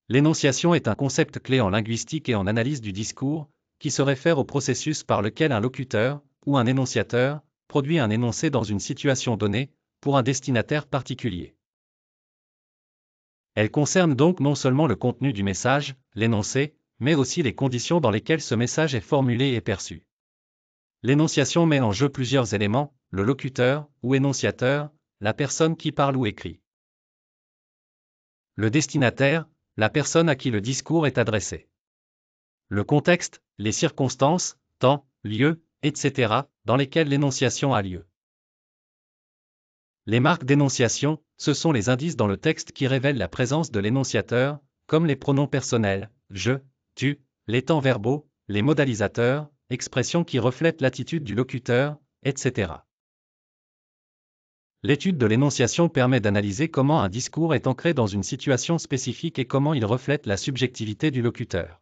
L'énonciation est un concept clé en linguistique et en analyse du discours, qui se réfère au processus par lequel un locuteur, ou un énonciateur, produit un énoncé dans une situation donnée, pour un destinataire particulier. Elle concerne donc non seulement le contenu du message, l'énoncé, mais aussi les conditions dans lesquelles ce message est formulé et perçu. L'énonciation met en jeu plusieurs éléments, le locuteur, ou énonciateur, la personne qui parle ou écrit. Le destinataire, la personne à qui le discours est adressé. Le contexte, les circonstances, temps, lieu, etc., dans lesquels l'énonciation a lieu. Les marques d'énonciation, ce sont les indices dans le texte qui révèlent la présence de l'énonciateur, comme les pronoms personnels, je, tu, les temps verbaux, les modalisateurs, expressions qui reflètent l'attitude du locuteur, etc. L'étude de l'énonciation permet d'analyser comment un discours est ancré dans une situation spécifique et comment il reflète la subjectivité du locuteur.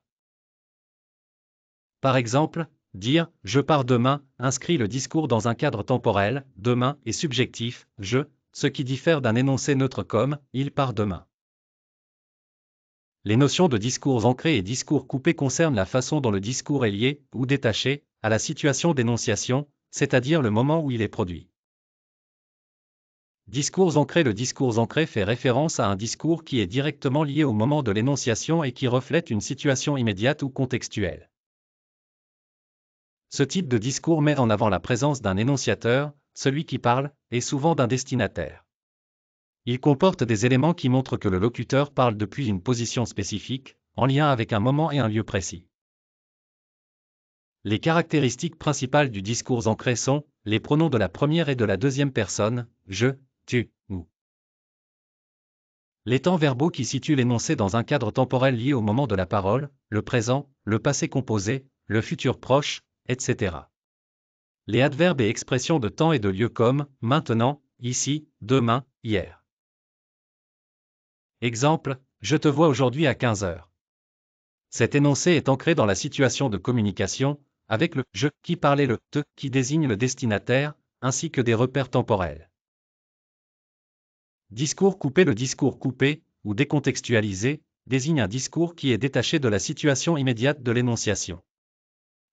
Par exemple, dire « je pars demain » inscrit le discours dans un cadre temporel, demain est subjectif, je, ce qui diffère d'un énoncé neutre comme « il part demain ». Les notions de discours ancrés et discours coupés concernent la façon dont le discours est lié, ou détaché, à la situation d'énonciation, c'est-à-dire le moment où il est produit. Discours ancré. Le discours ancré fait référence à un discours qui est directement lié au moment de l'énonciation et qui reflète une situation immédiate ou contextuelle. Ce type de discours met en avant la présence d'un énonciateur, celui qui parle, et souvent d'un destinataire. Il comporte des éléments qui montrent que le locuteur parle depuis une position spécifique, en lien avec un moment et un lieu précis. Les caractéristiques principales du discours ancré sont les pronoms de la première et de la deuxième personne, je, tu, nous. Les temps verbaux qui situent l'énoncé dans un cadre temporel lié au moment de la parole, le présent, le passé composé, le futur proche, etc. Les adverbes et expressions de temps et de lieu comme maintenant, ici, demain, hier. Exemple, je te vois aujourd'hui à 15 heures. Cet énoncé est ancré dans la situation de communication, avec le je qui parle et le te qui désigne le destinataire, ainsi que des repères temporels. Discours coupé. Le discours coupé, ou décontextualisé, désigne un discours qui est détaché de la situation immédiate de l'énonciation.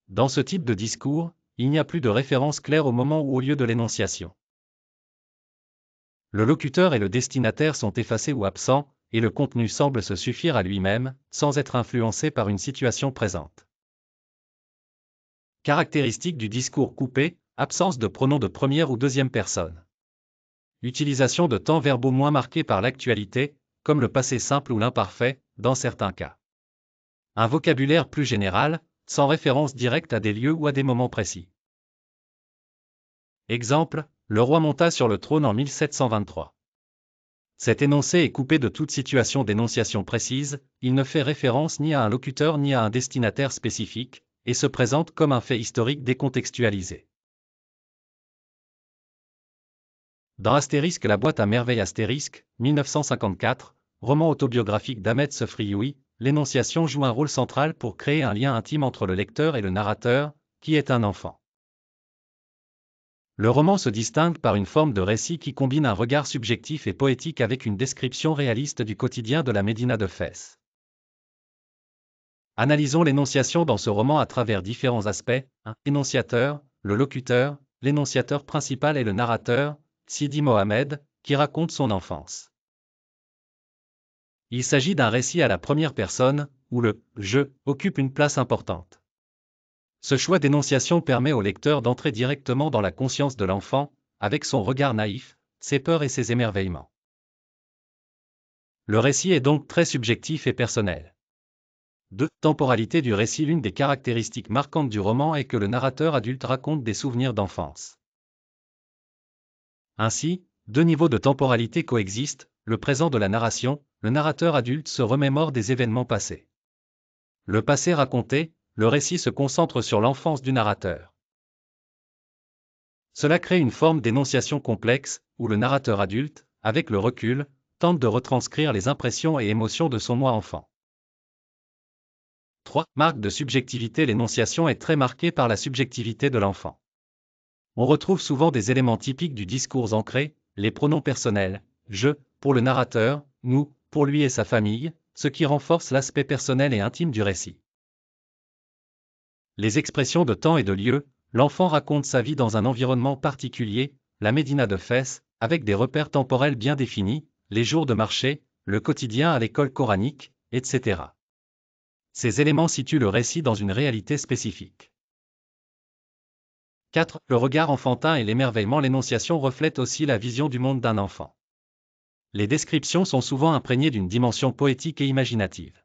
Dans ce type de discours, il n'y a plus de référence claire au moment ou au lieu de l'énonciation. Le locuteur et le destinataire sont effacés ou absents, et le contenu semble se suffire à lui-même, sans être influencé par une situation présente. Caractéristiques du discours coupé, absence de pronoms de première ou deuxième personne. Utilisation de temps verbaux moins marqués par l'actualité, comme le passé simple ou l'imparfait, dans certains cas. Un vocabulaire plus général, sans référence directe à des lieux ou à des moments précis. Exemple, le roi monta sur le trône en 1723. Cet énoncé est coupé de toute situation d'énonciation précise, il ne fait référence ni à un locuteur ni à un destinataire spécifique, et se présente comme un fait historique décontextualisé. Dans Astérisque, la boîte à merveilles Astérisque, 1954, roman autobiographique d'Ahmed Sefrioui, l'énonciation joue un rôle central pour créer un lien intime entre le lecteur et le narrateur, qui est un enfant. Le roman se distingue par une forme de récit qui combine un regard subjectif et poétique avec une description réaliste du quotidien de la Médina de Fès. Analysons l'énonciation dans ce roman à travers différents aspects. Énonciateur, le locuteur, l'énonciateur principal et le narrateur, Sidi Mohamed, qui raconte son enfance. Il s'agit d'un récit à la première personne, où le « je » occupe une place importante. Ce choix d'énonciation permet au lecteur d'entrer directement dans la conscience de l'enfant, avec son regard naïf, ses peurs et ses émerveillements. Le récit est donc très subjectif et personnel. 2. Temporalité du récit. L'une des caractéristiques marquantes du roman est que le narrateur adulte raconte des souvenirs d'enfance. Ainsi, deux niveaux de temporalité coexistent, le présent de la narration, le narrateur adulte se remémore des événements passés. Le passé raconté, le récit se concentre sur l'enfance du narrateur. Cela crée une forme d'énonciation complexe, où le narrateur adulte, avec le recul, tente de retranscrire les impressions et émotions de son moi enfant. 3. Marque de subjectivité. L'énonciation est très marquée par la subjectivité de l'enfant. On retrouve souvent des éléments typiques du discours ancré, les pronoms personnels, je, pour le narrateur, nous, pour lui et sa famille, ce qui renforce l'aspect personnel et intime du récit. Les expressions de temps et de lieu, l'enfant raconte sa vie dans un environnement particulier, la Médina de Fès, avec des repères temporels bien définis, les jours de marché, le quotidien à l'école coranique, etc. Ces éléments situent le récit dans une réalité spécifique. 4. Le regard enfantin et l'émerveillement. L'énonciation reflète aussi la vision du monde d'un enfant. Les descriptions sont souvent imprégnées d'une dimension poétique et imaginative.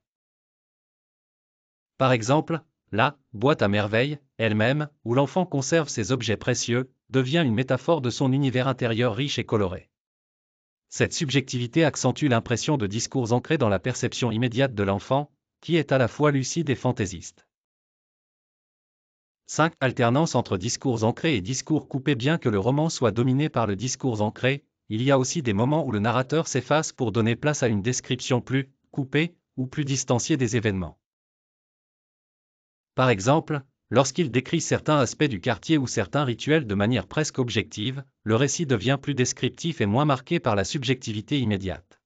Par exemple, la boîte à merveilles, elle-même, où l'enfant conserve ses objets précieux, devient une métaphore de son univers intérieur riche et coloré. Cette subjectivité accentue l'impression de discours ancrés dans la perception immédiate de l'enfant, qui est à la fois lucide et fantaisiste. 5. Alternance entre discours ancrés et discours coupés. Bien que le roman soit dominé par le discours ancré, il y a aussi des moments où le narrateur s'efface pour donner place à une description plus coupée ou plus distanciée des événements. Par exemple, lorsqu'il décrit certains aspects du quartier ou certains rituels de manière presque objective, le récit devient plus descriptif et moins marqué par la subjectivité immédiate.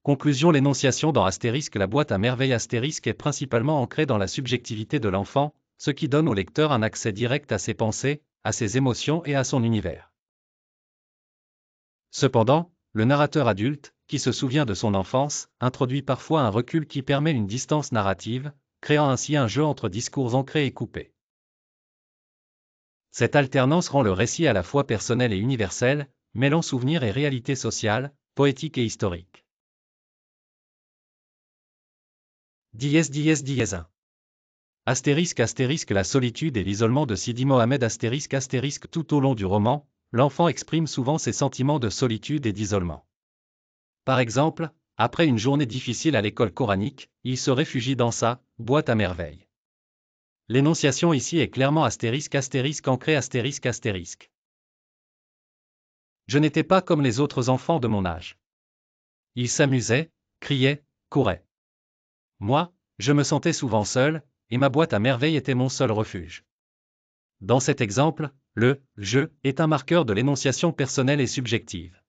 Conclusion. L'énonciation dans Astérisque. La boîte à merveilles Astérisque est principalement ancrée dans la subjectivité de l'enfant, ce qui donne au lecteur un accès direct à ses pensées, à ses émotions et à son univers. Cependant, le narrateur adulte, qui se souvient de son enfance, introduit parfois un recul qui permet une distance narrative, créant ainsi un jeu entre discours ancrés et coupés. Cette alternance rend le récit à la fois personnel et universel, mêlant souvenirs et réalité sociale, poétique et historique. *1. Astérisque. La solitude et l'isolement de Sidi Mohamed. Astérisque. Tout au long du roman, l'enfant exprime souvent ses sentiments de solitude et d'isolement. Par exemple, après une journée difficile à l'école coranique, il se réfugie dans sa boîte à merveilles. L'énonciation ici est clairement astérisque ancrée astérisque. Je n'étais pas comme les autres enfants de mon âge. Ils s'amusaient, criaient, couraient. Moi, je me sentais souvent seul, et ma boîte à merveilles était mon seul refuge. Dans cet exemple, le « je » est un marqueur de l'énonciation personnelle et subjective.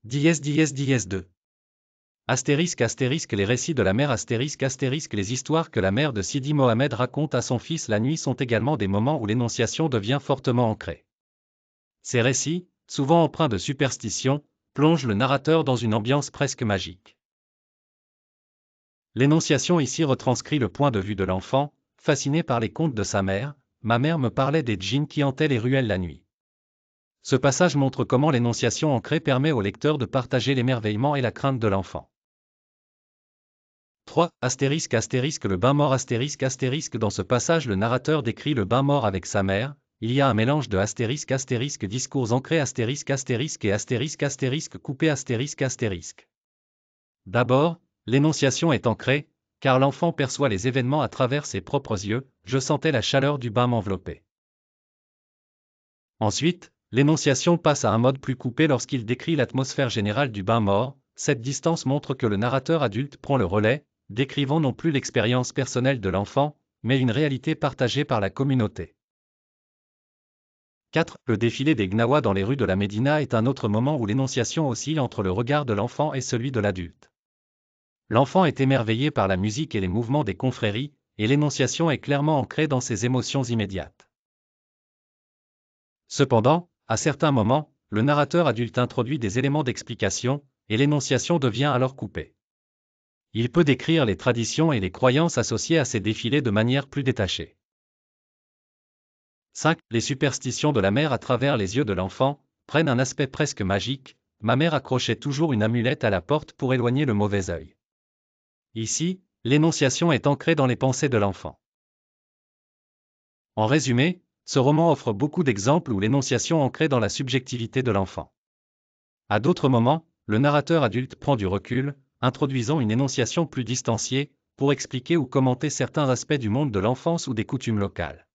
*2. Astérisque. Les récits de la mère Astérisque. Les histoires que la mère de Sidi Mohamed raconte à son fils la nuit sont également des moments où l'énonciation devient fortement ancrée. Ces récits, souvent empreints de superstition, plongent le narrateur dans une ambiance presque magique. L'énonciation ici retranscrit le point de vue de l'enfant, fasciné par les contes de sa mère. Ma mère me parlait des djinns qui hantaient les ruelles la nuit. Ce passage montre comment l'énonciation ancrée permet au lecteur de partager l'émerveillement et la crainte de l'enfant. 3. Le bain mort. Dans ce passage, le narrateur décrit le bain mort avec sa mère. Il y a un mélange de ***, discours ancrés ***, et ***, coupé ***. D'abord, l'énonciation est ancrée, car l'enfant perçoit les événements à travers ses propres yeux. Je sentais la chaleur du bain m'envelopper. Ensuite, l'énonciation passe à un mode plus coupé lorsqu'il décrit l'atmosphère générale du bain mort. Cette distance montre que le narrateur adulte prend le relais, décrivant non plus l'expérience personnelle de l'enfant, mais une réalité partagée par la communauté. 4. Le défilé des Gnawa dans les rues de la Médina est un autre moment où l'énonciation oscille entre le regard de l'enfant et celui de l'adulte. L'enfant est émerveillé par la musique et les mouvements des confréries, et l'énonciation est clairement ancrée dans ses émotions immédiates. Cependant, à certains moments, le narrateur adulte introduit des éléments d'explication, et l'énonciation devient alors coupée. Il peut décrire les traditions et les croyances associées à ces défilés de manière plus détachée. 5. Les superstitions de la mère à travers les yeux de l'enfant prennent un aspect presque magique. Ma mère accrochait toujours une amulette à la porte pour éloigner le mauvais œil. Ici, l'énonciation est ancrée dans les pensées de l'enfant. En résumé, ce roman offre beaucoup d'exemples où l'énonciation ancrée dans la subjectivité de l'enfant. À d'autres moments, le narrateur adulte prend du recul, introduisant une énonciation plus distanciée, pour expliquer ou commenter certains aspects du monde de l'enfance ou des coutumes locales.